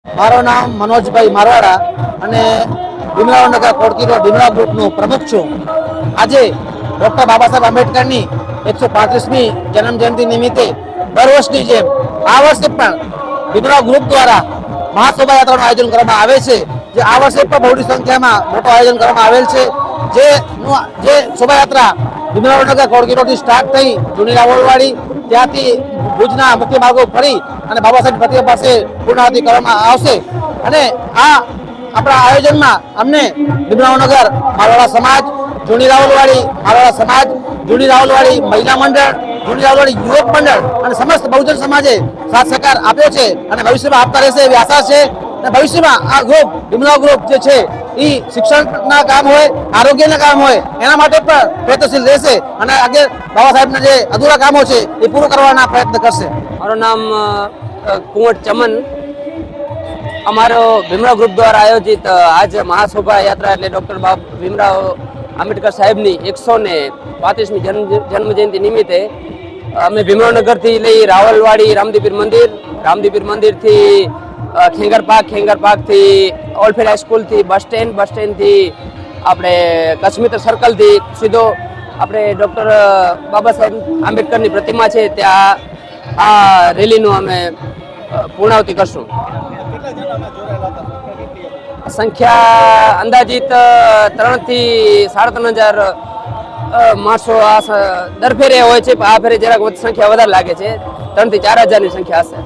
મારું નામ મનોજભાઈ મારવાડા અને ભીમરાવનગર કોડકી રોડ ભીમરાવ ગ્રુપનો પ્રમુખ છું. આજે ડૉક્ટર બાબા સાહેબ આંબેડકરની 135મી જન્મ જયંતિ નિમિત્તે દર વર્ષની જેમ આ વર્ષે પણ ભીમરાવ ગ્રુપ દ્વારા મહાશોભાયાત્રાનું આયોજન કરવામાં આવે છે. જે આ વર્ષે પણ બહોળી સંખ્યામાં મોટું આયોજન કરવામાં આવેલ છે. જે શોભાયાત્રા ભીમરાવનગર કોડકી રોડથી સ્ટાર્ટ થઈ જૂની રાવળવાડી ત્યાંથી ભુજના મુખ્ય માર્ગો ફરી અને બાબા સાહેબ પ્રતિમા પાસે પૂર્ણાહુતિ કરવામાં આવશે. અને આ આપણા આયોજનમાં અમને ભીમરાવનગર મારવાડા સમાજ, જૂની રાવલવાડી મારવાડા સમાજ, જૂની રાવલવાડી મહિલા મંડળ, જૂની રાવલવાડી યુવક મંડળ અને સમસ્ત બહુજન સમાજે સાથ સહકાર આપ્યો છે અને ભવિષ્યમાં આપતા રહેશે એવી આશા છે. અને ભવિષ્યમાં આ ગ્રુપ ભીમરાવ ગ્રુપ જે છે એ શિક્ષણના કામ હોય, આરોગ્યના કામ હોય એના માટે પણ પ્રયત્નશીલ રહેશે અને આગળ બાબા સાહેબના જે અધૂરા કામો છે એ પૂરું કરવાના પ્રયત્ન કરશે. મારું નામ કુંવર ચમન. અમારો ભીમરાવ ગ્રુપ દ્વારા આયોજિત આજ મહાશોભાયાત્રા એટલે ડૉક્ટર ભીમરાવ આંબેડકર સાહેબની 135મી જન્મજયંતિ નિમિત્તે અમે ભીમરાવનગરથી લઈ રાવલવાડી રામદીપીર મંદિર, રામદીપીર મંદિરથી ખેંગરપાકથી ઓલફેર હાઈસ્કૂલથી બસ સ્ટેન્ડથી આપણે કચ્છમિત્ર સર્કલથી સીધો આપણે ડૉક્ટર બાબા સાહેબ આંબેડકરની પ્રતિમા છે ત્યાં આ રેલીનું અમે પૂર્ણાહુતિ કરશું. સંખ્યા અંદાજિત 3,000 થી 3,500 માણસો દર ફેરે હોય છે. આ ફેરે જરાક સંખ્યા વધારે લાગે છે. 3,000 થી 4,000ની સંખ્યા હશે.